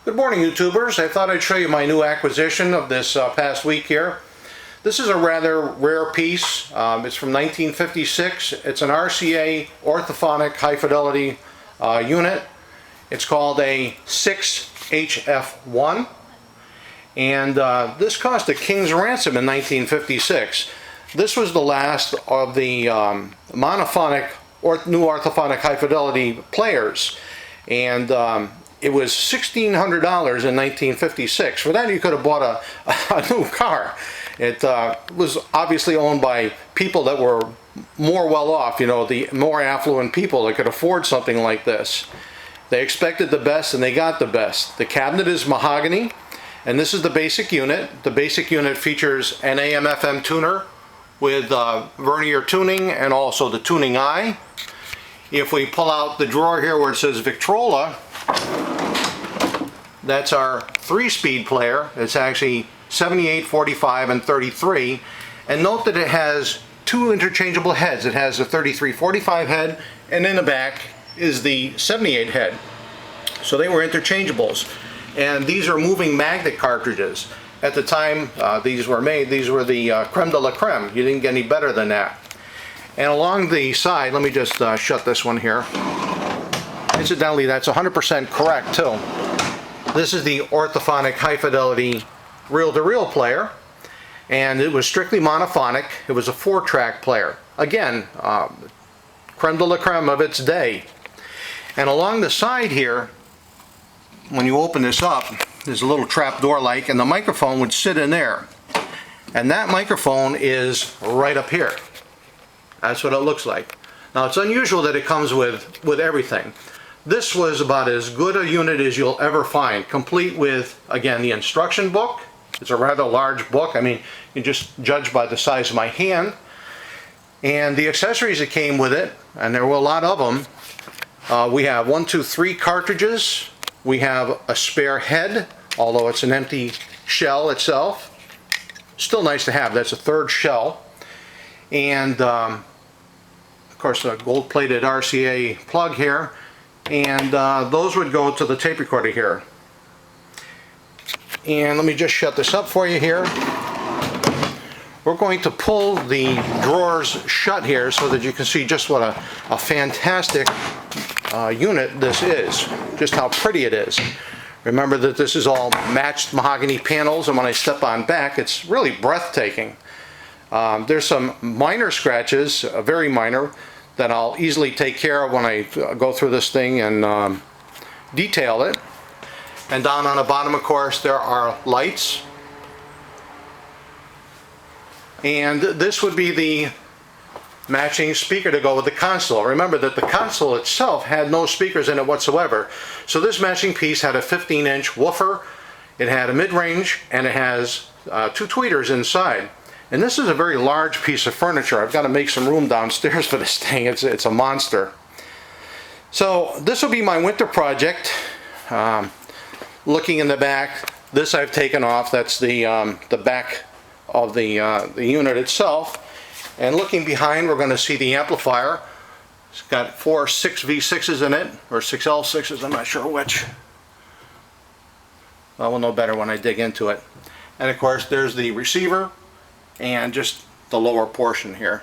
Good morning, YouTubers. I thought I'd show you my new acquisition of this past week here. This is a rather rare piece. It's from 1956. It's an RCA orthophonic high fidelity unit. It's called a 6 HF-1, and this cost a king's ransom in 1956. This was the last of the monophonic or new orthophonic high fidelity players, and it was $1,600 in 1956. For that, you could have bought a new car. It was obviously owned by people that were more well off, you know, the more affluent people that could afford something like this. They expected the best and they got the best. The cabinet is mahogany, and this is the basic unit. The basic unit features an AM/FM tuner with vernier tuning and also the tuning eye. If we pull out the drawer here where it says Victrola, that's our 3-speed player. It's actually 78, 45, and 33. And note that it has two interchangeable heads. It has the 33-45 head, and in the back is the 78 head. So they were interchangeables. And these are moving magnet cartridges. At the time these were made, these were the creme de la creme. You didn't get any better than that. And along the side, let me just shut this one here. Incidentally, that's 100% correct too. This is the orthophonic high fidelity reel-to-reel player, and it was strictly monophonic. It was a 4-track player. Again, creme de la creme of its day. And along the side here, when you open this up, there's a little trap door like, and the microphone would sit in there. And that microphone is right up here. That's what it looks like. Now, it's unusual that it comes with everything. This was about as good a unit as you'll ever find, complete with, again, the instruction book. It's a rather large book. I mean, you just judge by the size of my hand. And the accessories that came with it, and there were a lot of them. We have 3 cartridges. We have a spare head, although it's an empty shell itself. Still nice to have. That's a 3rd shell. And, of course, a gold-plated RCA plug here. And those would go to the tape recorder here. And let me just shut this up for you here. We're going to pull the drawers shut here so that you can see just what a fantastic unit this is. Just how pretty it is. Remember that this is all matched mahogany panels, and when I step on back, it's really breathtaking. There's some minor scratches, very minor, that I'll easily take care of when I go through this thing and detail it. And down on the bottom, of course, there are lights. And this would be the matching speaker to go with the console. Remember that the console itself had no speakers in it whatsoever. So this matching piece had a 15-inch woofer, it had a mid-range, and it has 2 tweeters inside. And this is a very large piece of furniture. I've got to make some room downstairs for this thing. It's a monster. So this will be my winter project. Looking in the back, this I've taken off. That's the back of the unit itself. And looking behind, we're going to see the amplifier. It's got 4 6V6s in it, or 6L6s, I'm not sure which. Well, we'll know better when I dig into it. And of course, there's the receiver and just the lower portion here.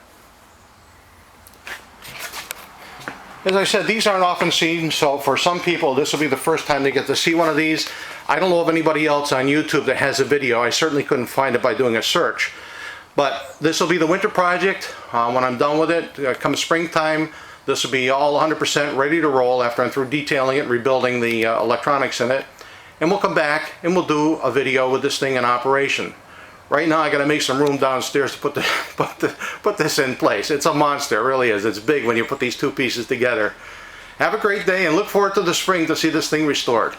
As I said, these aren't often seen, so for some people this will be the first time they get to see one of these. I don't know of anybody else on YouTube that has a video. I certainly couldn't find it by doing a search. But this will be the winter project. When I'm done with it, come springtime, this will be all 100% ready to roll after I'm through detailing it and rebuilding the electronics in it. And we'll come back and we'll do a video with this thing in operation. Right now I got to make some room downstairs to put this in place. It's a monster, it really is. It's big when you put these 2 pieces together. Have a great day and look forward to the spring to see this thing restored.